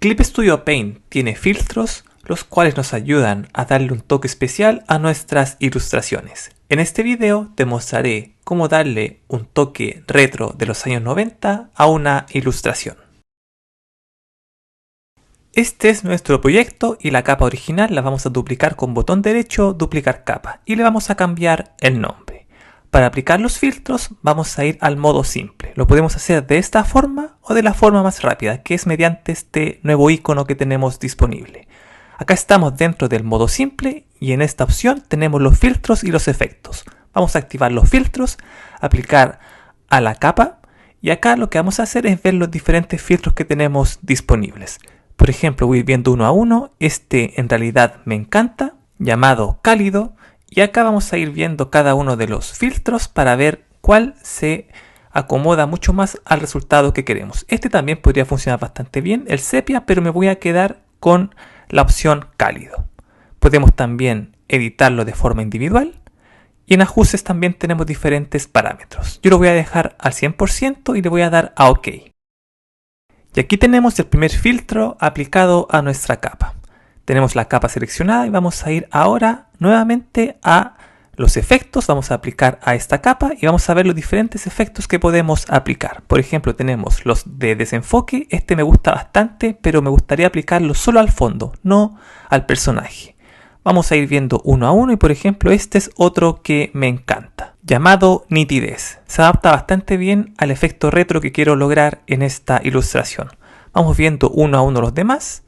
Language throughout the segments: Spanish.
Clip Studio Paint tiene filtros, los cuales nos ayudan a darle un toque especial a nuestras ilustraciones. En este video te mostraré cómo darle un toque retro de los años 90 a una ilustración. Este es nuestro proyecto y la capa original la vamos a duplicar con botón derecho, duplicar capa, y le vamos a cambiar el nombre. Para aplicar los filtros vamos a ir al modo simple. Lo podemos hacer de esta forma o de la forma más rápida, que es mediante este nuevo icono que tenemos disponible. Acá estamos dentro del modo simple y en esta opción tenemos los filtros y los efectos. Vamos a activar los filtros, aplicar a la capa, y acá lo que vamos a hacer es ver los diferentes filtros que tenemos disponibles. Por ejemplo, voy a ir viendo uno a uno. Este en realidad me encanta, llamado cálido. Y acá vamos a ir viendo cada uno de los filtros para ver cuál se acomoda mucho más al resultado que queremos. Este también podría funcionar bastante bien, el sepia, pero me voy a quedar con la opción cálido. Podemos también editarlo de forma individual. Y en ajustes también tenemos diferentes parámetros. Yo lo voy a dejar al 100% y le voy a dar a OK. Y aquí tenemos el primer filtro aplicado a nuestra capa. Tenemos la capa seleccionada y vamos a ir ahora nuevamente a los efectos. Vamos a aplicar a esta capa y vamos a ver los diferentes efectos que podemos aplicar. Por ejemplo, tenemos los de desenfoque. Este me gusta bastante, pero me gustaría aplicarlo solo al fondo, no al personaje. Vamos a ir viendo uno a uno y por ejemplo este es otro que me encanta, llamado nitidez. Se adapta bastante bien al efecto retro que quiero lograr en esta ilustración. Vamos viendo uno a uno los demás.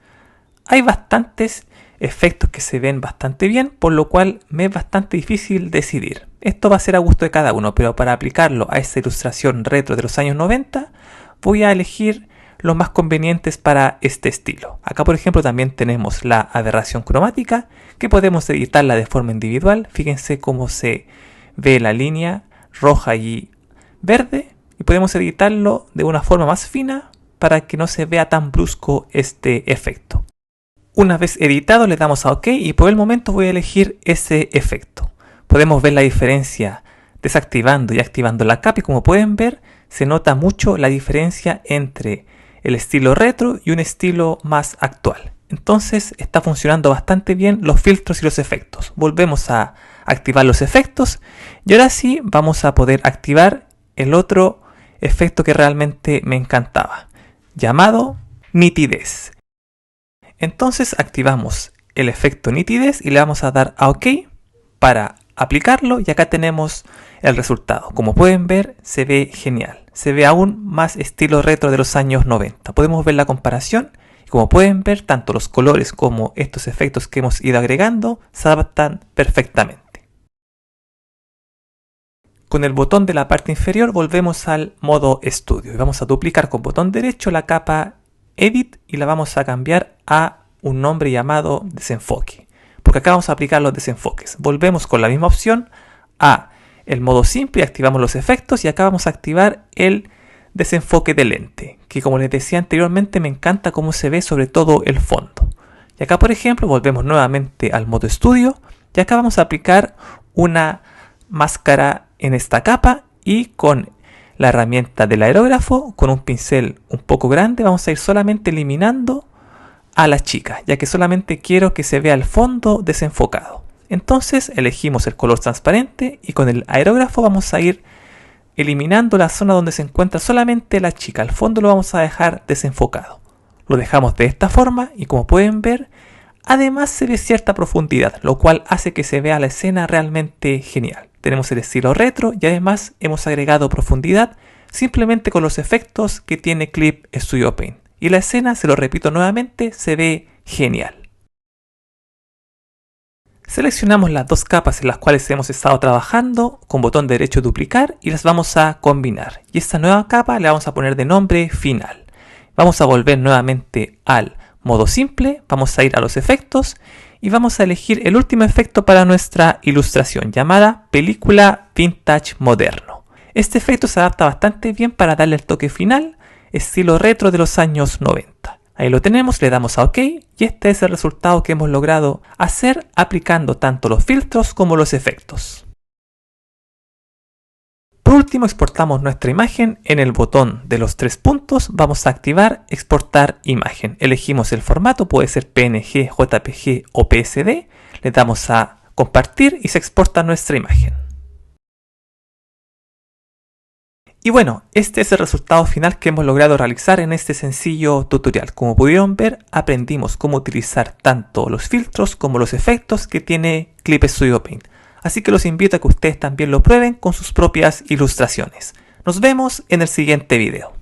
Hay bastantes efectos que se ven bastante bien, por lo cual me es bastante difícil decidir. Esto va a ser a gusto de cada uno, pero para aplicarlo a esta ilustración retro de los años 90, voy a elegir los más convenientes para este estilo. Acá por ejemplo también tenemos la aberración cromática, que podemos editarla de forma individual. Fíjense cómo se ve la línea roja y verde, y podemos editarlo de una forma más fina para que no se vea tan brusco este efecto. Una vez editado le damos a OK y por el momento voy a elegir ese efecto. Podemos ver la diferencia desactivando y activando la capa y como pueden ver se nota mucho la diferencia entre el estilo retro y un estilo más actual. Entonces está funcionando bastante bien los filtros y los efectos. Volvemos a activar los efectos y ahora sí vamos a poder activar el otro efecto que realmente me encantaba, llamado nitidez. Entonces activamos el efecto nitidez y le vamos a dar a OK para aplicarlo y acá tenemos el resultado. Como pueden ver se ve genial, se ve aún más estilo retro de los años 90. Podemos ver la comparación y como pueden ver tanto los colores como estos efectos que hemos ido agregando se adaptan perfectamente. Con el botón de la parte inferior volvemos al modo estudio y vamos a duplicar con botón derecho la capa Edit y la vamos a cambiar a un nombre llamado desenfoque, porque acá vamos a aplicar los desenfoques. Volvemos con la misma opción a el modo simple, activamos los efectos y acá vamos a activar el desenfoque de lente, que como les decía anteriormente me encanta cómo se ve sobre todo el fondo. Y acá por ejemplo volvemos nuevamente al modo estudio y acá vamos a aplicar una máscara en esta capa y con la herramienta del aerógrafo, con un pincel un poco grande, vamos a ir solamente eliminando a la chica, ya que solamente quiero que se vea el fondo desenfocado. Entonces elegimos el color transparente y con el aerógrafo vamos a ir eliminando la zona donde se encuentra solamente la chica. El fondo lo vamos a dejar desenfocado. Lo dejamos de esta forma y como pueden ver, además se ve cierta profundidad, lo cual hace que se vea la escena realmente genial. Tenemos el estilo retro y además hemos agregado profundidad simplemente con los efectos que tiene Clip Studio Paint. Y la escena, se lo repito nuevamente, se ve genial. Seleccionamos las dos capas en las cuales hemos estado trabajando, con botón derecho duplicar y las vamos a combinar. Y esta nueva capa le vamos a poner de nombre final. Vamos a volver nuevamente al modo simple, vamos a ir a los efectos y vamos a elegir el último efecto para nuestra ilustración, llamada película vintage moderno. Este efecto se adapta bastante bien para darle el toque final, estilo retro de los años 90. Ahí lo tenemos, le damos a OK y este es el resultado que hemos logrado hacer aplicando tanto los filtros como los efectos. Por último exportamos nuestra imagen. En el botón de los 3 puntos vamos a activar exportar imagen. Elegimos el formato, puede ser PNG, JPG o PSD. Le damos a compartir y se exporta nuestra imagen. Y bueno, este es el resultado final que hemos logrado realizar en este sencillo tutorial. Como pudieron ver, aprendimos cómo utilizar tanto los filtros como los efectos que tiene Clip Studio Paint. Así que los invito a que ustedes también lo prueben con sus propias ilustraciones. Nos vemos en el siguiente video.